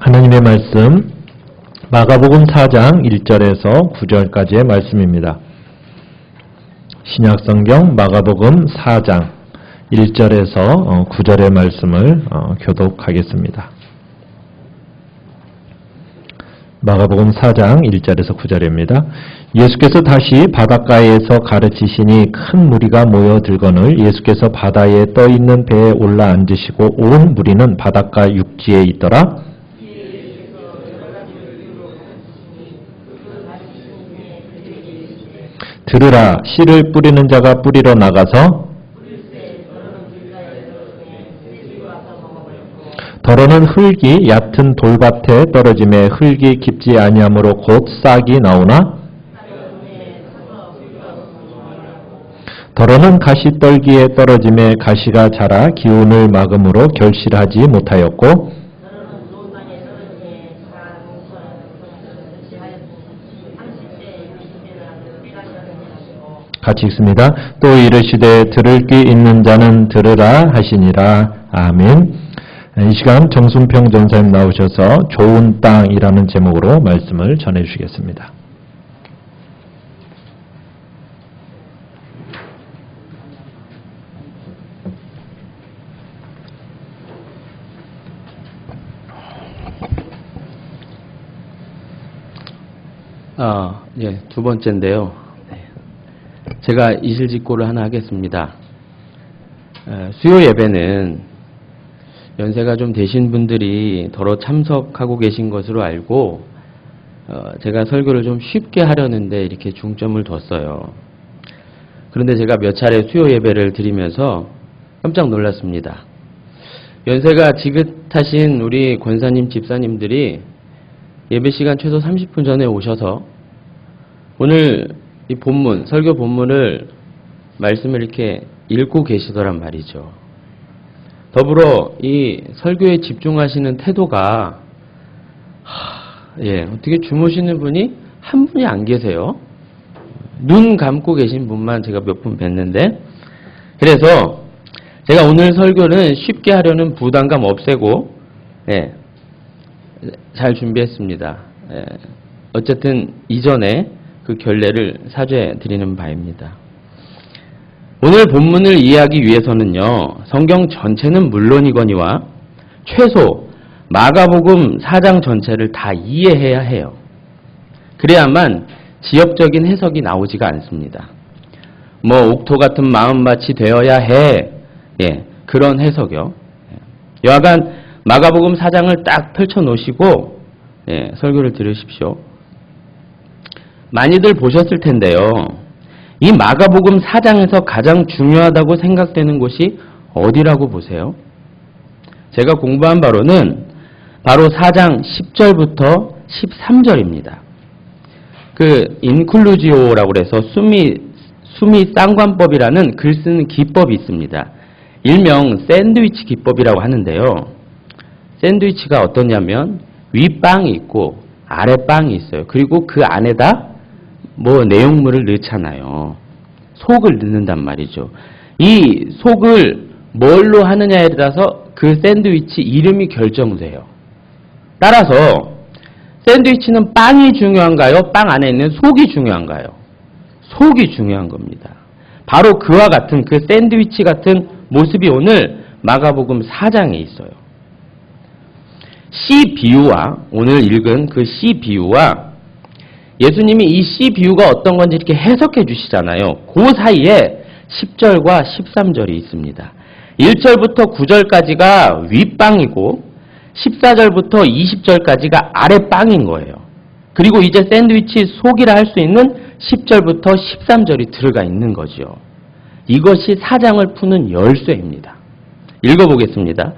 하나님의 말씀 마가복음 4장 1절에서 9절까지의 말씀입니다. 신약성경 마가복음 4장 1절에서 9절의 말씀을 교독하겠습니다. 마가복음 4장 1절에서 9절입니다. 예수께서 다시 바닷가에서 가르치시니 큰 무리가 모여들거늘 예수께서 바다에 떠있는 배에 올라 앉으시고 온 무리는 바닷가 육지에 있더라. 들으라, 씨를 뿌리는 자가 뿌리러 나가서 더러는 흙이 얕은 돌밭에 떨어짐에 흙이 깊지 아니하므로 곧 싹이 나오나 더러는 가시떨기에 떨어짐에 가시가 자라 기운을 막음으로 결실하지 못하였고 같이 읽습니다. 또 이르시되 들을 귀 있는 자는 들으라 하시니라. 아멘. 이 시간 정순평 전사님 나오셔서 좋은 땅이라는 제목으로 말씀을 전해 주시겠습니다. 두 번째인데요. 제가 이실직고를 하나 하겠습니다. 수요 예배는 연세가 좀 되신 분들이 더러 참석하고 계신 것으로 알고 제가 설교를 좀 쉽게 하려는데 이렇게 중점을 뒀어요. 그런데 제가 몇 차례 수요 예배를 드리면서 깜짝 놀랐습니다. 연세가 지긋하신 우리 권사님, 집사님들이 예배 시간 최소 30분 전에 오셔서 오늘 이 본문, 설교 본문을 말씀을 이렇게 읽고 계시더란 말이죠. 더불어 이 설교에 집중하시는 태도가 어떻게 주무시는 분이 한 분이 안 계세요. 눈 감고 계신 분만 제가 몇 분 뵀는데 그래서 제가 오늘 설교는 쉽게 하려는 부담감 없애고 잘 준비했습니다. 어쨌든 이전에 그 결례를 사죄 드리는 바입니다. 오늘 본문을 이해하기 위해서는요, 성경 전체는 물론이거니와 최소 마가복음 4장 전체를 다 이해해야 해요. 그래야만 지역적인 해석이 나오지가 않습니다. 옥토 같은 마음밭이 되어야 해. 그런 해석이요. 여하간 마가복음 4장을 딱 펼쳐 놓으시고 설교를 들으십시오. 많이들 보셨을 텐데요. 이 마가복음 4장에서 가장 중요하다고 생각되는 곳이 어디라고 보세요? 제가 공부한 바로는 바로 4장 10절부터 13절입니다. 그 인클루지오라고 해서 수미 쌍관법이라는 글 쓰는 기법이 있습니다. 일명 샌드위치 기법이라고 하는데요. 샌드위치가 어떠냐면 윗빵이 있고 아랫빵이 있어요. 그리고 그 안에다 내용물을 넣잖아요. 속을 넣는단 말이죠. 이 속을 뭘로 하느냐에 따라서 그 샌드위치 이름이 결정돼요. 따라서 샌드위치는 빵이 중요한가요? 빵 안에 있는 속이 중요한가요? 속이 중요한 겁니다. 바로 그와 같은 그 샌드위치 같은 모습이 오늘 마가복음 4장에 있어요. 씨 비유와 오늘 읽은 그 씨 비유와 예수님이 이 씨 비유가 어떤 건지 이렇게 해석해 주시잖아요. 그 사이에 10절과 13절이 있습니다. 1절부터 9절까지가 윗빵이고 14절부터 20절까지가 아랫빵인 거예요. 그리고 이제 샌드위치 속이라 할 수 있는 10절부터 13절이 들어가 있는 거죠. 이것이 4장을 푸는 열쇠입니다. 읽어보겠습니다.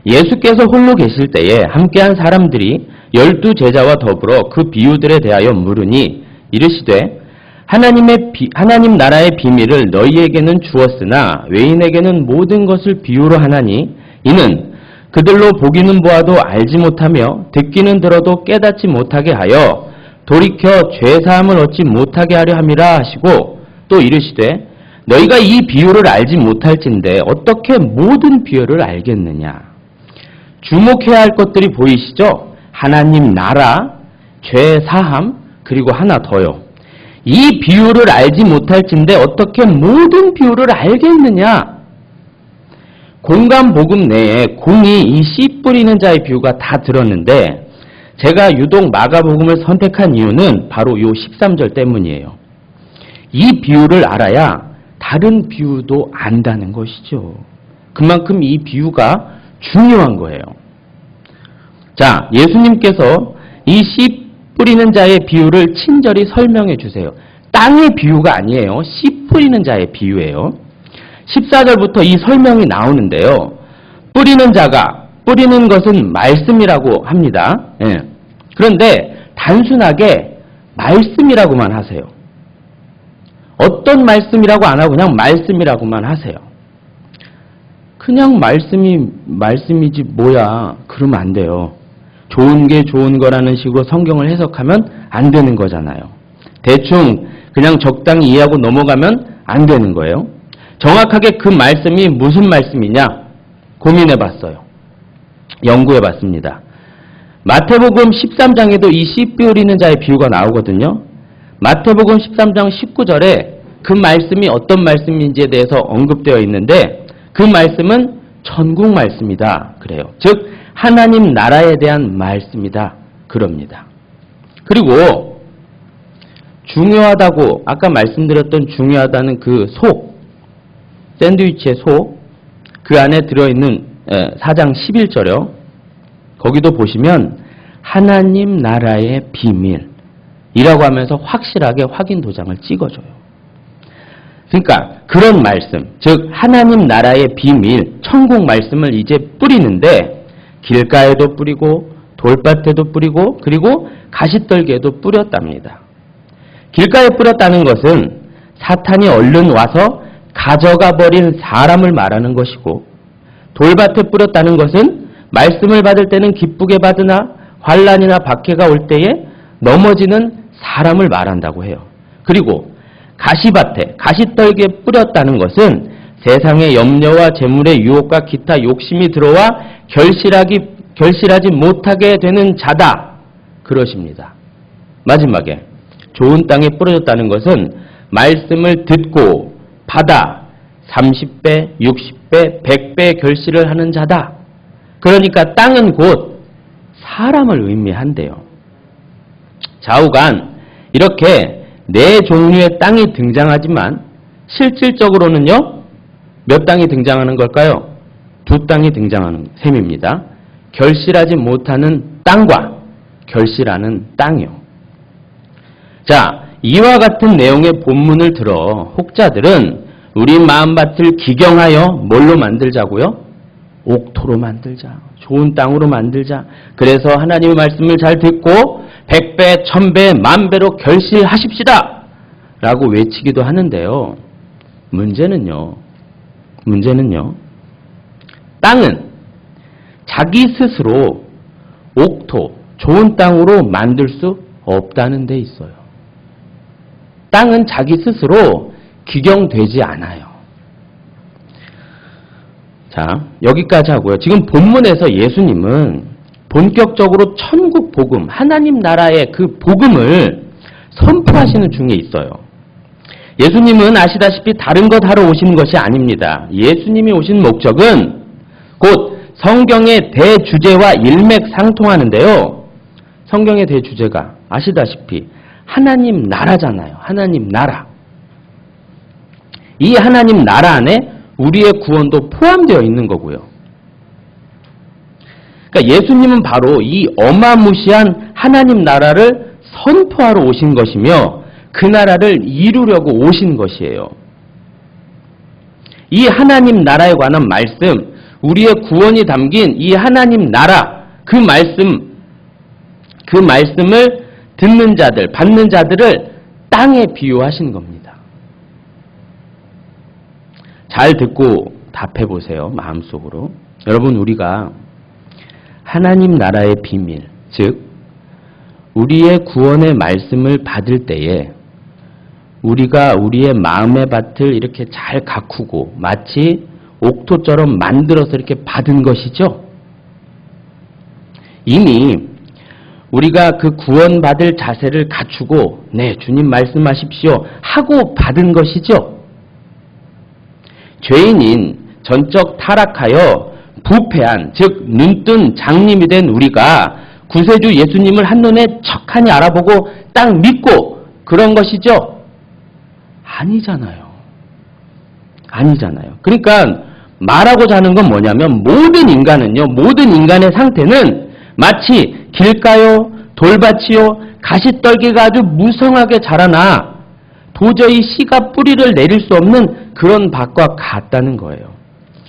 예수께서 홀로 계실 때에 함께한 사람들이 12제자와 더불어 그 비유들에 대하여 물으니 이르시되 하나님 나라의 비밀을 너희에게는 주었으나 외인에게는 모든 것을 비유로 하나니 이는 그들로 보기는 보아도 알지 못하며 듣기는 들어도 깨닫지 못하게 하여 돌이켜 죄사함을 얻지 못하게 하려 함이라 하시고 또 이르시되 너희가 이 비유를 알지 못할진대 어떻게 모든 비유를 알겠느냐. 주목해야 할 것들이 보이시죠? 하나님 나라, 죄 사함, 그리고 하나 더요. 이 비유를 알지 못할진데 어떻게 모든 비유를 알겠느냐? 공간 복음 내에 공이 이 씨 뿌리는 자의 비유가 다 들었는데 제가 유독 마가복음을 선택한 이유는 바로 이 13절 때문이에요. 이 비유를 알아야 다른 비유도 안다는 것이죠. 그만큼 이 비유가 중요한 거예요. 자, 예수님께서 이 씨 뿌리는 자의 비유를 친절히 설명해 주세요. 땅의 비유가 아니에요. 씨 뿌리는 자의 비유예요. 14절부터 이 설명이 나오는데요. 뿌리는 자가, 뿌리는 것은 말씀이라고 합니다. 예. 그런데 단순하게 말씀이라고만 하세요. 어떤 말씀이라고 안 하고 그냥 말씀이라고만 하세요. 그냥 말씀이지 뭐야 그러면 안 돼요. 좋은 게 좋은 거라는 식으로 성경을 해석하면 안 되는 거잖아요. 대충 그냥 적당히 이해하고 넘어가면 안 되는 거예요. 정확하게 그 말씀이 무슨 말씀이냐 고민해 봤어요. 연구해 봤습니다. 마태복음 13장에도 이 씨 뿌리는 자의 비유가 나오거든요. 마태복음 13장 19절에 그 말씀이 어떤 말씀인지에 대해서 언급되어 있는데 그 말씀은 천국 말씀이다 그래요. 즉 하나님 나라에 대한 말씀이다 그럽니다. 그리고 중요하다고 아까 말씀드렸던 중요하다는 그 속, 샌드위치의 속, 그 안에 들어있는 4장 11절이요. 거기도 보시면 하나님 나라의 비밀이라고 하면서 확실하게 확인 도장을 찍어줘요. 그러니까 그런 말씀, 즉 하나님 나라의 비밀, 천국 말씀을 이제 뿌리는데 길가에도 뿌리고 돌밭에도 뿌리고 그리고 가시떨기에도 뿌렸답니다. 길가에 뿌렸다는 것은 사탄이 얼른 와서 가져가 버린 사람을 말하는 것이고 돌밭에 뿌렸다는 것은 말씀을 받을 때는 기쁘게 받으나 환난이나 박해가 올 때에 넘어지는 사람을 말한다고 해요. 그리고 가시밭에, 가시떨기에 뿌렸다는 것은 세상의 염려와 재물의 유혹과 기타 욕심이 들어와 결실하지 못하게 되는 자다. 그러십니다. 마지막에 좋은 땅에 뿌려졌다는 것은 말씀을 듣고 받아 30배, 60배, 100배 결실을 하는 자다. 그러니까 땅은 곧 사람을 의미한대요. 좌우간 이렇게 네 종류의 땅이 등장하지만 실질적으로는요. 몇 땅이 등장하는 걸까요? 두 땅이 등장하는 셈입니다. 결실하지 못하는 땅과 결실하는 땅이요. 자, 이와 같은 내용의 본문을 들어 혹자들은 우리 마음밭을 기경하여 뭘로 만들자고요? 옥토로 만들자. 좋은 땅으로 만들자. 그래서 하나님의 말씀을 잘 듣고 100배, 1000배, 10,000배로 결실하십시다. 라고 외치기도 하는데요. 문제는요. 땅은 자기 스스로 옥토, 좋은 땅으로 만들 수 없다는 데 있어요. 땅은 자기 스스로 기경되지 않아요. 자, 여기까지 하고요. 지금 본문에서 예수님은 본격적으로 천국 복음, 하나님 나라의 그 복음을 선포하시는 중에 있어요. 예수님은 아시다시피 다른 것 하러 오신 것이 아닙니다. 예수님이 오신 목적은 곧 성경의 대주제와 일맥상통하는데요. 성경의 대주제가 아시다시피 하나님 나라잖아요. 하나님 나라. 이 하나님 나라 안에 우리의 구원도 포함되어 있는 거고요. 그러니까 예수님은 바로 이 어마무시한 하나님 나라를 선포하러 오신 것이며 그 나라를 이루려고 오신 것이에요. 이 하나님 나라에 관한 말씀, 우리의 구원이 담긴 이 하나님 나라, 그 말씀을 듣는 자들, 받는 자들을 땅에 비유하신 겁니다. 잘 듣고 답해 보세요. 마음속으로. 여러분, 우리가 하나님 나라의 비밀, 즉 우리의 구원의 말씀을 받을 때에 우리가 우리의 마음의 밭을 이렇게 잘 가꾸고 마치 옥토처럼 만들어서 이렇게 받은 것이죠. 이미 우리가 그 구원받을 자세를 갖추고 네, 주님 말씀하십시오 하고 받은 것이죠. 죄인인 전적 타락하여 부패한, 즉 눈뜬 장님이 된 우리가 구세주 예수님을 한눈에 척하니 알아보고 딱 믿고 그런 것이죠? 아니잖아요. 아니잖아요. 그러니까 말하고자 하는 건 뭐냐면 모든 인간은요, 모든 인간의 상태는 마치 길가요, 돌밭이요, 가시떨기가 아주 무성하게 자라나 도저히 씨가 뿌리를 내릴 수 없는 그런 밭과 같다는 거예요.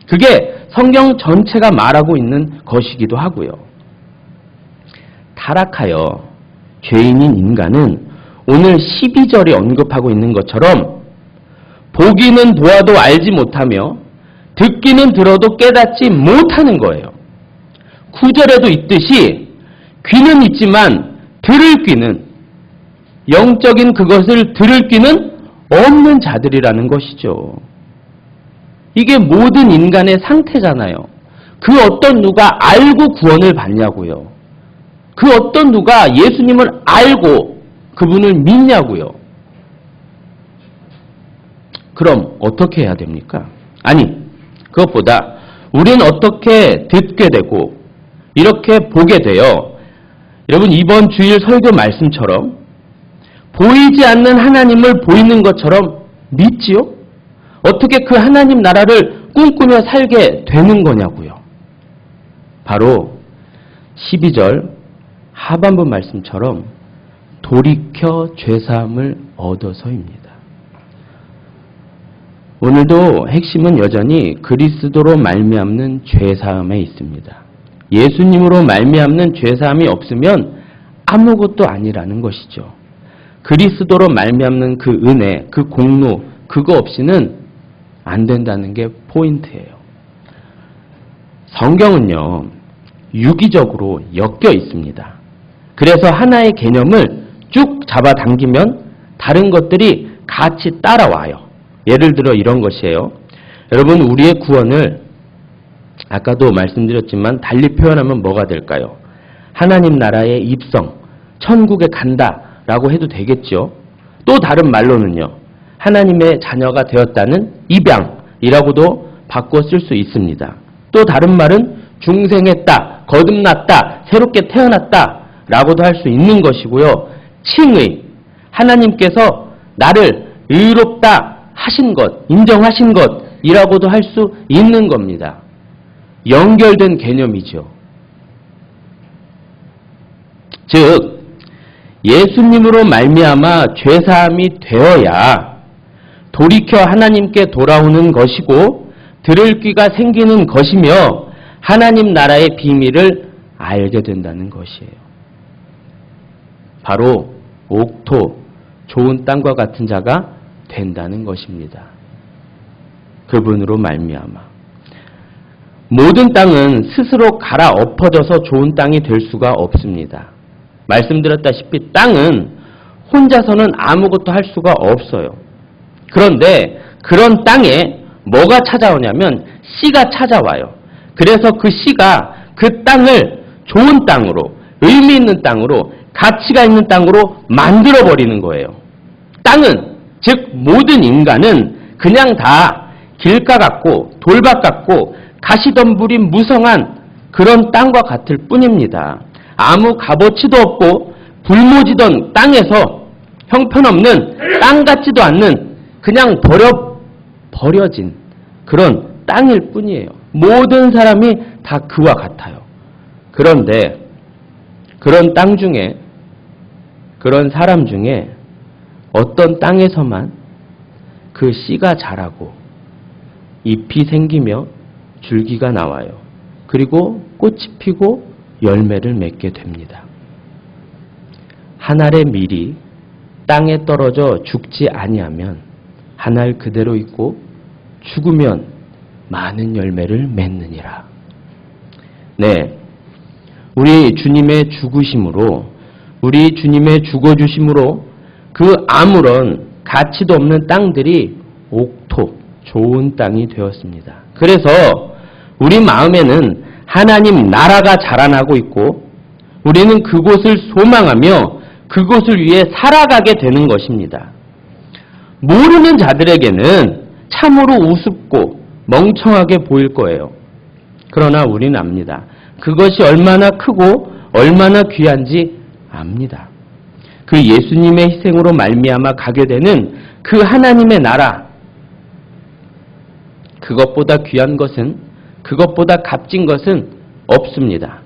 그게 성경 전체가 말하고 있는 것이기도 하고요. 타락하여 죄인인 인간은 오늘 12절에 언급하고 있는 것처럼 보기는 보아도 알지 못하며 듣기는 들어도 깨닫지 못하는 거예요. 9절에도 있듯이 귀는 있지만 들을 귀는, 영적인 그것을 들을 귀는 없는 자들이라는 것이죠. 이게 모든 인간의 상태잖아요. 그 어떤 누가 알고 구원을 받냐고요. 그 어떤 누가 예수님을 알고 그분을 믿냐고요. 그럼 어떻게 해야 됩니까? 아니, 그것보다 우리는 어떻게 듣게 되고 이렇게 보게 돼요. 여러분, 이번 주일 설교 말씀처럼 보이지 않는 하나님을 보이는 것처럼 믿지요? 어떻게 그 하나님 나라를 꿈꾸며 살게 되는 거냐고요. 바로 12절 하반부 말씀처럼 돌이켜 죄사함을 얻어서입니다. 오늘도 핵심은 여전히 그리스도로 말미암는 죄사함에 있습니다. 예수님으로 말미암는 죄사함이 없으면 아무것도 아니라는 것이죠. 그리스도로 말미암는 그 은혜, 그 공로, 그거 없이는 안 된다는 게 포인트예요. 성경은요, 유기적으로 엮여 있습니다. 그래서 하나의 개념을 쭉 잡아당기면 다른 것들이 같이 따라와요. 예를 들어 이런 것이에요. 여러분, 우리의 구원을 아까도 말씀드렸지만 달리 표현하면 뭐가 될까요? 하나님 나라의 입성, 천국에 간다라고 해도 되겠죠. 또 다른 말로는요, 하나님의 자녀가 되었다는 입양이라고도 바꿔 쓸 수 있습니다. 또 다른 말은 중생했다, 거듭났다, 새롭게 태어났다라고도 할 수 있는 것이고요. 칭의, 하나님께서 나를 의롭다 하신 것, 인정하신 것이라고도 할 수 있는 겁니다. 연결된 개념이죠. 즉 예수님으로 말미암아 죄사함이 되어야 돌이켜 하나님께 돌아오는 것이고 들을 귀가 생기는 것이며 하나님 나라의 비밀을 알게 된다는 것이에요. 바로 옥토, 좋은 땅과 같은 자가 된다는 것입니다. 그분으로 말미암아. 모든 땅은 스스로 갈아엎어져서 좋은 땅이 될 수가 없습니다. 말씀드렸다시피 땅은 혼자서는 아무것도 할 수가 없어요. 그런데 그런 땅에 뭐가 찾아오냐면 씨가 찾아와요. 그래서 그 씨가 그 땅을 좋은 땅으로, 의미 있는 땅으로, 가치가 있는 땅으로 만들어버리는 거예요. 땅은, 즉 모든 인간은 그냥 다 길가 같고 돌밭 같고 가시덤불이 무성한 그런 땅과 같을 뿐입니다. 아무 값어치도 없고 불모지던 땅에서 형편없는 땅 같지도 않는 그냥 버려진 그런 땅일 뿐이에요. 모든 사람이 다 그와 같아요. 그런데 그런 땅 중에, 그런 사람 중에 어떤 땅에서만 그 씨가 자라고 잎이 생기며 줄기가 나와요. 그리고 꽃이 피고 열매를 맺게 됩니다. 한 알의 밀이 땅에 떨어져 죽지 아니하면 한 알 그대로 있고 죽으면 많은 열매를 맺느니라. 네, 우리 주님의 죽으심으로, 우리 주님의 죽어주심으로 그 아무런 가치도 없는 땅들이 옥토, 좋은 땅이 되었습니다. 그래서 우리 마음에는 하나님 나라가 자라나고 있고 우리는 그곳을 소망하며 그곳을 위해 살아가게 되는 것입니다. 모르는 자들에게는 참으로 우습고 멍청하게 보일 거예요. 그러나 우리는 압니다. 그것이 얼마나 크고 얼마나 귀한지 압니다. 그 예수님의 희생으로 말미암아 가게 되는 그 하나님의 나라, 그것보다 귀한 것은, 그것보다 값진 것은 없습니다.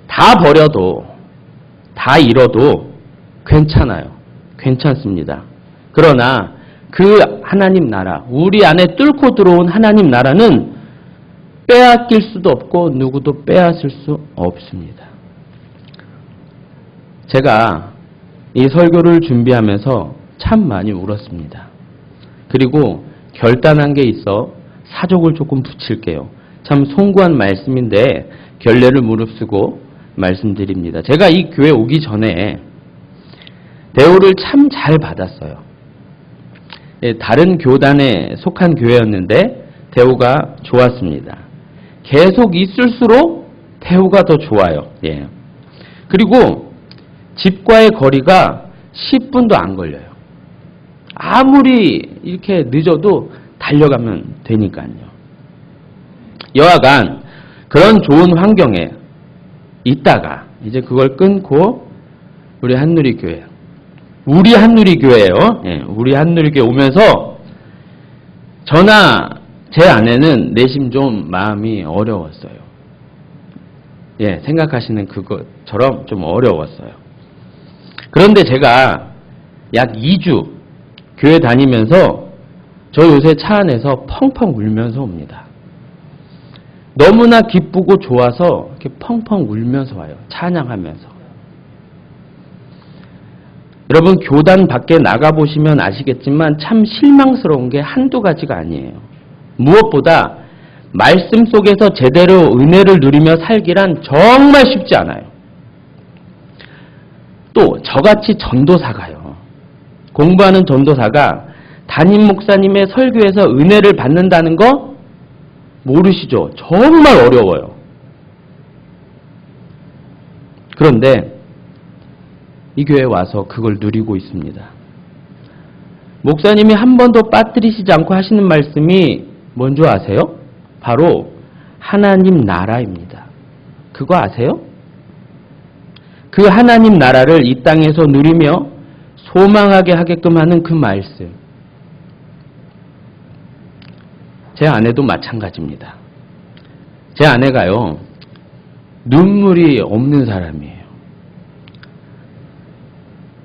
다 버려도, 다 잃어도 괜찮아요. 괜찮습니다. 그러나 그 하나님 나라, 우리 안에 뚫고 들어온 하나님 나라는 빼앗길 수도 없고 누구도 빼앗을 수 없습니다. 제가 이 설교를 준비하면서 참 많이 울었습니다. 그리고 결단한 게 있어 사족을 조금 붙일게요. 참 송구한 말씀인데 결례를 무릅쓰고 말씀드립니다. 제가 이 교회 오기 전에 대우를 참 잘 받았어요. 다른 교단에 속한 교회였는데 대우가 좋았습니다. 계속 있을수록 대우가 더 좋아요. 예. 그리고 집과의 거리가 10분도 안 걸려요. 아무리 이렇게 늦어도 달려가면 되니까요. 여하간 그런 좋은 환경에 있다가 이제 그걸 끊고 우리 한누리교회, 우리 한누리교회예요. 예, 우리 한누리교회 오면서 저나 제 아내는 내심 좀 마음이 어려웠어요. 예, 생각하시는 그것처럼 좀 어려웠어요. 그런데 제가 약 2주 교회 다니면서 저 요새 차 안에서 펑펑 울면서 옵니다. 너무나 기쁘고 좋아서 이렇게 펑펑 울면서 와요. 찬양하면서. 여러분 교단 밖에 나가보시면 아시겠지만 참 실망스러운 게 한두 가지가 아니에요. 무엇보다 말씀 속에서 제대로 은혜를 누리며 살기란 정말 쉽지 않아요. 또 저같이 전도사가요. 공부하는 전도사가 담임 목사님의 설교에서 은혜를 받는다는 거 모르시죠? 정말 어려워요. 그런데 이 교회에 와서 그걸 누리고 있습니다. 목사님이 한 번도 빠뜨리시지 않고 하시는 말씀이 뭔지 아세요? 바로 하나님 나라입니다. 그거 아세요? 그 하나님 나라를 이 땅에서 누리며 소망하게 하게끔 하는 그 말씀. 제 아내도 마찬가지입니다. 제 아내가요, 눈물이 없는 사람이에요.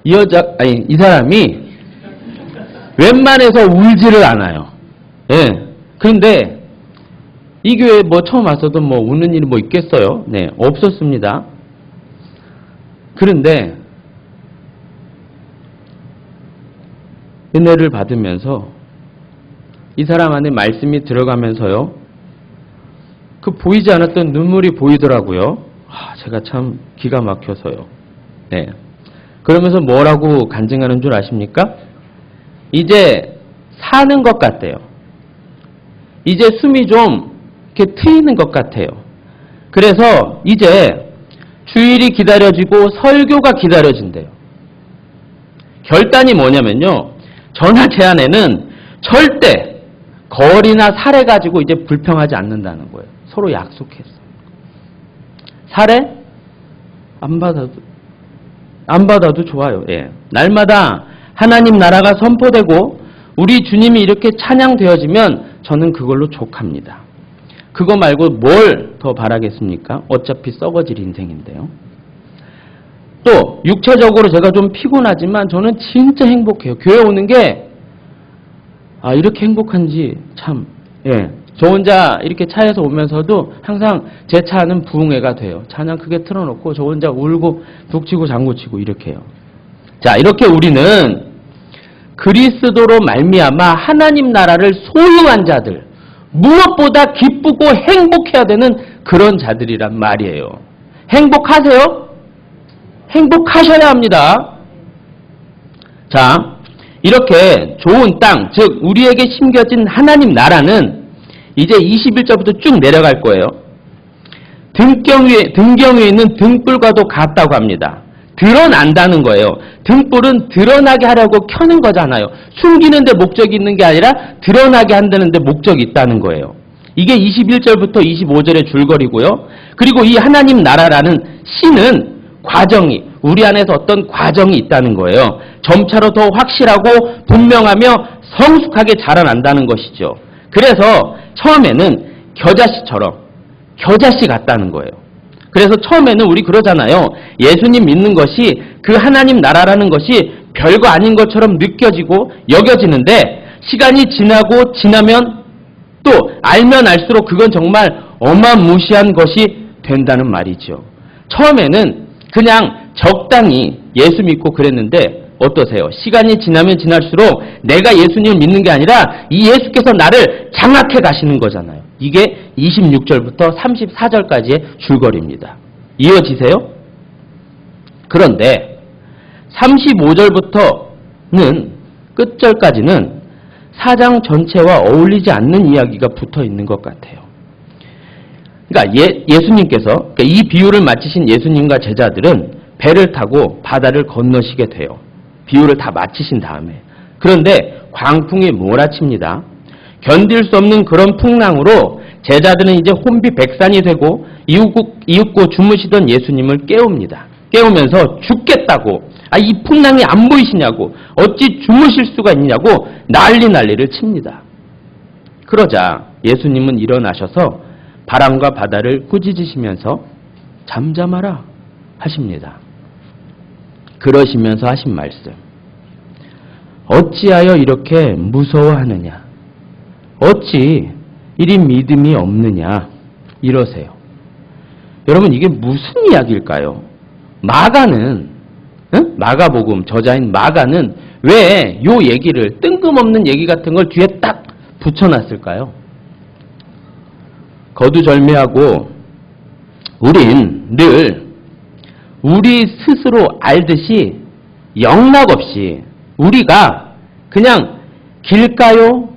이 사람이 웬만해서 울지를 않아요. 예. 그런데 이 교회 처음 왔어도 우는 일이 있겠어요? 네, 없었습니다. 그런데 은혜를 받으면서 이 사람 안에 말씀이 들어가면서요, 그 보이지 않았던 눈물이 보이더라고요. 제가 참 기가 막혀서요. 네. 그러면서 뭐라고 간증하는 줄 아십니까? 이제 사는 것 같대요. 이제 숨이 좀 이렇게 트이는 것 같아요. 그래서 이제 주일이 기다려지고 설교가 기다려진대요. 결단이 뭐냐면요, 저나 제 아내는 절대 거리나 살해 가지고 이제 불평하지 않는다는 거예요. 서로 약속했어요. 살해? 안 받아도 좋아요. 예. 날마다 하나님 나라가 선포되고 우리 주님이 이렇게 찬양되어지면 저는 그걸로 족합니다. 그거 말고 뭘 더 바라겠습니까? 어차피 썩어질 인생인데요. 또 육체적으로 제가 좀 피곤하지만 저는 진짜 행복해요. 교회 오는 게 이렇게 행복한지 참. 예. 저 혼자 이렇게 차에서 오면서도 항상 제 차는 부흥회가 돼요. 찬양 크게 틀어놓고 저 혼자 울고 북치고 장구치고 이렇게 해요. 자, 이렇게 우리는 그리스도로 말미암아 하나님 나라를 소유한 자들, 무엇보다 기쁘고 행복해야 되는 그런 자들이란 말이에요. 행복하세요? 행복하셔야 합니다. 자, 이렇게 좋은 땅, 즉 우리에게 심겨진 하나님 나라는 이제 21절부터 쭉 내려갈 거예요. 등경 위에 있는 등불과도 같다고 합니다. 드러난다는 거예요. 등불은 드러나게 하려고 켜는 거잖아요. 숨기는 데 목적이 있는 게 아니라 드러나게 한다는 데 목적이 있다는 거예요. 이게 21절부터 25절의 줄거리고요. 그리고 이 하나님 나라라는 씨는 과정이, 우리 안에서 어떤 과정이 있다는 거예요. 점차로 더 확실하고 분명하며 성숙하게 자라난다는 것이죠. 그래서 처음에는 겨자씨 같다는 거예요. 그래서 처음에는 우리 그러잖아요. 예수님 믿는 것이 그 하나님 나라라는 것이 별거 아닌 것처럼 느껴지고 여겨지는데 시간이 지나면 또 알면 알수록 그건 정말 어마무시한 것이 된다는 말이죠. 처음에는 그냥 적당히 예수 믿고 그랬는데 어떠세요? 시간이 지나면 지날수록 내가 예수님을 믿는 게 아니라 이 예수께서 나를 장악해 가시는 거잖아요. 이게 26절부터 34절까지의 줄거리입니다. 이어지세요? 그런데 35절부터는 끝절까지는 4장 전체와 어울리지 않는 이야기가 붙어 있는 것 같아요. 그러니까 예수님께서, 그러니까 이 비유를 마치신 예수님과 제자들은 배를 타고 바다를 건너시게 돼요. 비유를 다 마치신 다음에. 그런데 광풍이 몰아칩니다. 견딜 수 없는 그런 풍랑으로 제자들은 이제 혼비백산이 되고 이윽고 주무시던 예수님을 깨웁니다. 깨우면서 죽겠다고, 이 풍랑이 안 보이시냐고, 어찌 주무실 수가 있냐고 난리를 칩니다. 그러자 예수님은 일어나셔서 바람과 바다를 꾸짖으시면서 잠잠하라 하십니다. 그러시면서 하신 말씀, 어찌하여 이렇게 무서워하느냐, 어찌 이리 믿음이 없느냐, 이러세요. 여러분, 이게 무슨 이야기일까요? 마가복음 저자인 마가는 왜 요 얘기를, 뜬금없는 얘기 같은 걸 뒤에 딱 붙여놨을까요? 거두절미하고 우린 늘 우리 스스로 알듯이 영락없이 우리가 그냥 길가요,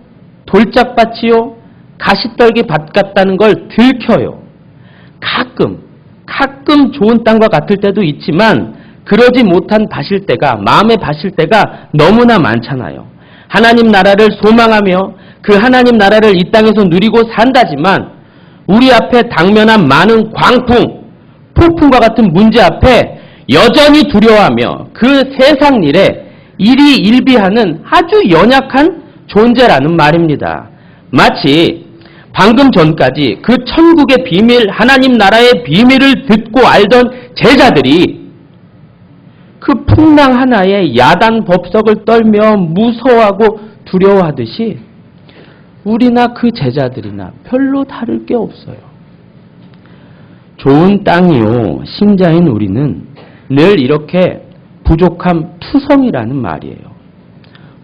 돌짝밭이요, 가시떨기 밭 같다는 걸 들켜요. 가끔 좋은 땅과 같을 때도 있지만 그러지 못한 밭일 때가, 마음의 밭일 때가 너무나 많잖아요. 하나님 나라를 소망하며 그 하나님 나라를 이 땅에서 누리고 산다지만 우리 앞에 당면한 많은 광풍, 폭풍과 같은 문제 앞에 여전히 두려워하며 그 세상 일에 일희일비하는 아주 연약한 존재라는 말입니다. 마치 방금 전까지 그 천국의 비밀, 하나님 나라의 비밀을 듣고 알던 제자들이 그 풍랑 하나에 야단 법석을 떨며 무서워하고 두려워하듯이 우리나 그 제자들이나 별로 다를 게 없어요. 좋은 땅이요, 신자인 우리는 늘 이렇게 부족함 투성이라는 말이에요.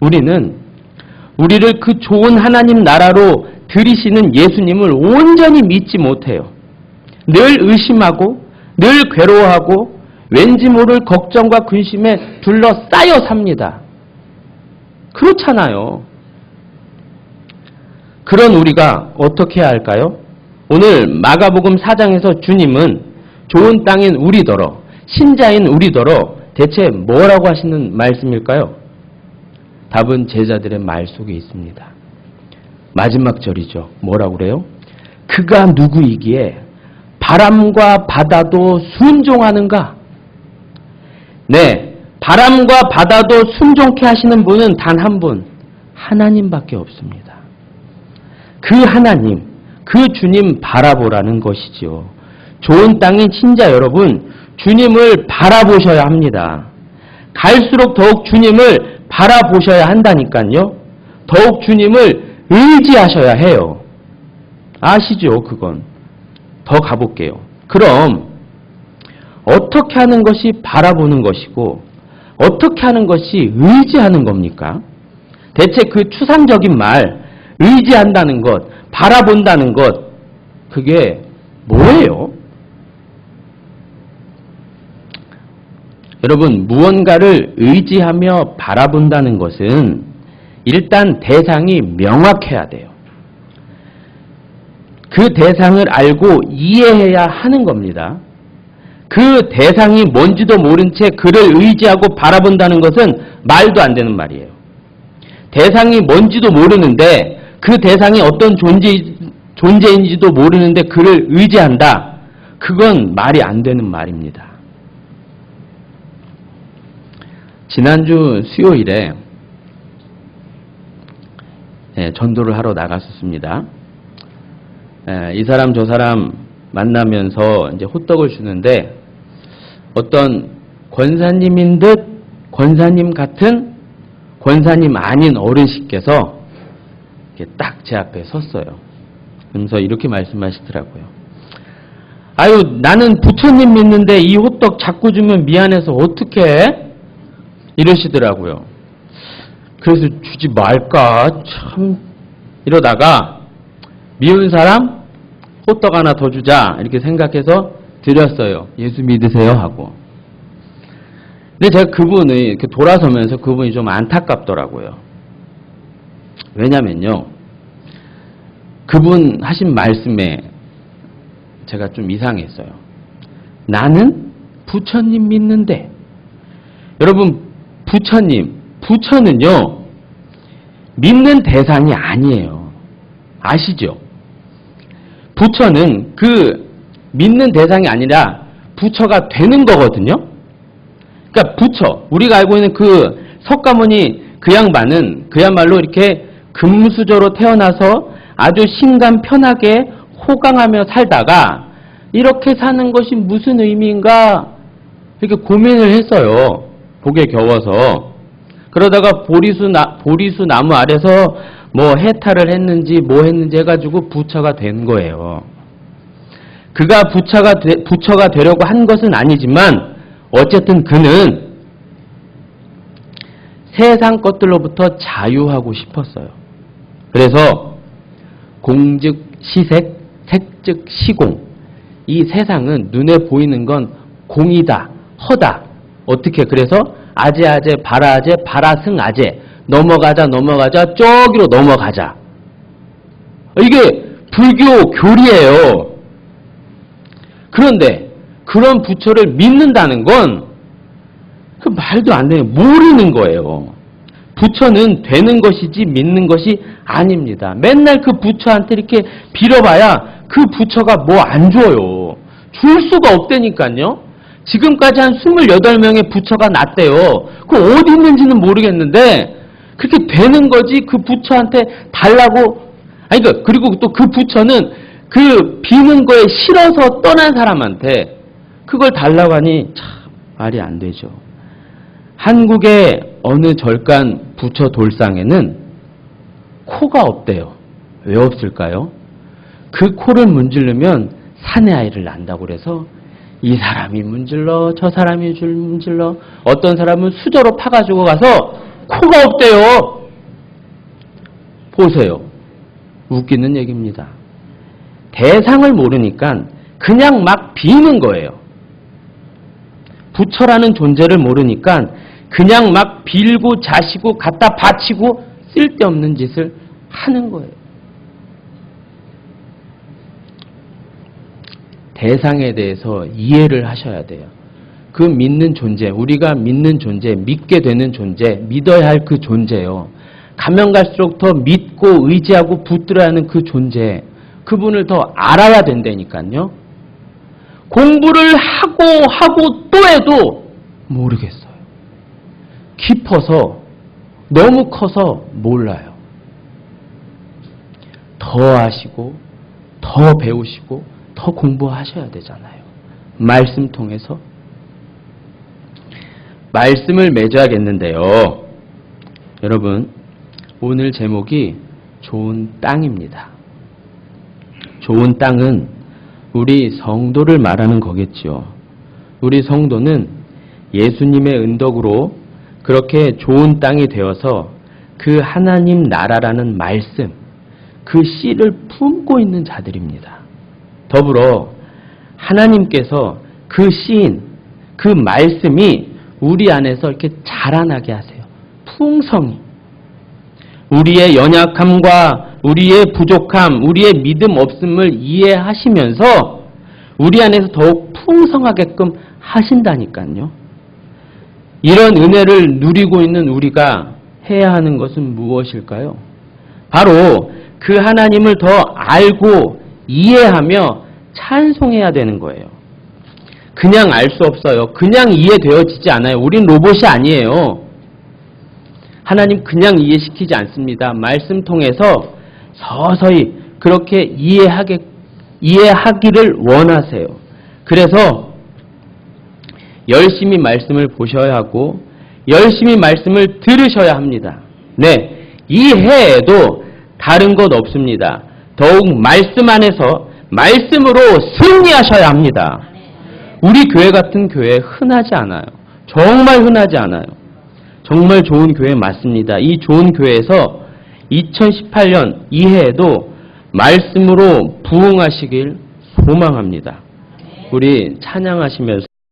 우리는 우리를 그 좋은 하나님 나라로 들이시는 예수님을 온전히 믿지 못해요. 늘 의심하고, 늘 괴로워하고, 왠지 모를 걱정과 근심에 둘러싸여 삽니다. 그렇잖아요. 그런 우리가 어떻게 해야 할까요? 오늘 마가복음 4장에서 주님은 좋은 땅인 우리더러, 신자인 우리더러 대체 뭐라고 하시는 말씀일까요? 답은 제자들의 말 속에 있습니다. 마지막 절이죠. 뭐라고 그래요? 그가 누구이기에 바람과 바다도 순종하는가? 네, 바람과 바다도 순종케 하시는 분은 단 한 분, 하나님밖에 없습니다. 그 하나님, 그 주님 바라보라는 것이지요. 좋은 땅인 신자 여러분, 주님을 바라보셔야 합니다. 갈수록 더욱 주님을 바라보셔야 한다니까요. 더욱 주님을 의지하셔야 해요. 아시죠? 그건. 더 가볼게요. 그럼 어떻게 하는 것이 바라보는 것이고 어떻게 하는 것이 의지하는 겁니까? 대체 그 추상적인 말, 의지한다는 것, 바라본다는 것, 그게 뭐예요? 여러분, 무언가를 의지하며 바라본다는 것은 일단 대상이 명확해야 돼요. 그 대상을 알고 이해해야 하는 겁니다. 그 대상이 뭔지도 모른 채 그를 의지하고 바라본다는 것은 말도 안 되는 말이에요. 대상이 뭔지도 모르는데 그 대상이 어떤 존재인지도 모르는데 그를 의지한다. 그건 말이 안 되는 말입니다. 지난주 수요일에 전도를 하러 나갔었습니다. 이 사람 저 사람 만나면서 이제 호떡을 주는데 어떤 권사님인 듯 권사님 같은 권사님 아닌 어르신께서 딱 제 앞에 섰어요. 그러면서 이렇게 말씀하시더라고요. 아유, 나는 부처님 믿는데 이 호떡 자꾸 주면 미안해서 어떡해? 이러시더라고요. 그래서 주지 말까 참 이러다가 미운 사람 호떡 하나 더 주자 이렇게 생각해서 드렸어요. 예수 믿으세요 하고. 근데 제가 그분을 이렇게 돌아서면서 그분이 좀 안타깝더라고요. 왜냐면요, 그분 하신 말씀에 제가 좀 이상했어요. 나는 부처님 믿는데. 여러분, 부처는요 믿는 대상이 아니에요. 아시죠? 부처는 그 믿는 대상이 아니라 부처가 되는 거거든요. 그러니까 부처, 우리가 알고 있는 그 석가모니 그 양반은 그야말로 이렇게 금수저로 태어나서 아주 신감 편하게 호강하며 살다가 이렇게 사는 것이 무슨 의미인가 이렇게 고민을 했어요. 복에 겨워서. 그러다가 보리수 나무 아래서 뭐 해탈을 했는지 뭐 했는지 해가지고 부처가 된 거예요. 그가 부처가 되려고 한 것은 아니지만 어쨌든 그는 세상 것들로부터 자유하고 싶었어요. 그래서 공즉 시색, 색즉 시공. 이 세상은 눈에 보이는 건 공이다, 허다. 어떻게 그래서 아재아재, 바라아재, 바라승아재. 넘어가자, 저기로 넘어가자. 이게 불교 교리예요. 그런데 그런 부처를 믿는다는 건 그 말도 안 되는 모르는 거예요. 부처는 되는 것이지 믿는 것이 아닙니다. 맨날 그 부처한테 이렇게 빌어봐야 그 부처가 뭐 안 줘요. 줄 수가 없다니까요. 지금까지 한 28명의 부처가 났대요. 그 어디 있는지는 모르겠는데 그렇게 되는 거지 그 부처한테 달라고. 아니 그리고 또 그 부처는 그 비는 거에 싫어서 떠난 사람한테 그걸 달라고 하니 참 말이 안 되죠. 한국의 어느 절간 부처 돌상에는 코가 없대요. 왜 없을까요? 그 코를 문지르면 사내 아이를 낳는다고 그래서 이 사람이 문질러 저 사람이 문질러 어떤 사람은 수저로 파가지고 가서 코가 없대요. 보세요. 웃기는 얘기입니다. 대상을 모르니까 그냥 막 비는 거예요. 부처라는 존재를 모르니까 그냥 막 빌고 자시고 갖다 바치고 쓸데없는 짓을 하는 거예요. 대상에 대해서 이해를 하셔야 돼요. 그 믿는 존재, 우리가 믿는 존재, 믿게 되는 존재, 믿어야 할 그 존재요. 가면 갈수록 더 믿고 의지하고 붙들어야 하는 그 존재, 그분을 더 알아야 된다니까요. 공부를 하고 또 해도 모르겠어요. 깊어서 너무 커서 몰라요. 더 아시고 더 배우시고 더 공부하셔야 되잖아요. 말씀 통해서. 말씀을 맺어야겠는데요. 여러분, 오늘 제목이 좋은 땅입니다. 좋은 땅은 우리 성도를 말하는 거겠죠. 우리 성도는 예수님의 은덕으로 그렇게 좋은 땅이 되어서 그 하나님 나라라는 말씀, 그 씨를 품고 있는 자들입니다. 더불어 하나님께서 그 씨인 그 말씀이 우리 안에서 이렇게 자라나게 하세요. 풍성히. 우리의 연약함과 우리의 부족함, 우리의 믿음 없음을 이해하시면서 우리 안에서 더욱 풍성하게끔 하신다니까요. 이런 은혜를 누리고 있는 우리가 해야 하는 것은 무엇일까요? 바로 그 하나님을 더 알고 이해하며 찬송해야 되는 거예요. 그냥 알 수 없어요. 그냥 이해되어지지 않아요. 우린 로봇이 아니에요. 하나님 그냥 이해시키지 않습니다. 말씀 통해서 서서히 그렇게 이해하기를 원하세요. 그래서 열심히 말씀을 보셔야 하고 열심히 말씀을 들으셔야 합니다. 네, 이 해에도 다른 것 없습니다. 더욱 말씀 안에서 말씀으로 승리하셔야 합니다. 우리 교회 같은 교회 흔하지 않아요. 정말 흔하지 않아요. 정말 좋은 교회 맞습니다. 이 좋은 교회에서 2018년 이 해에도 말씀으로 부흥하시길 소망합니다. 우리 찬양하시면서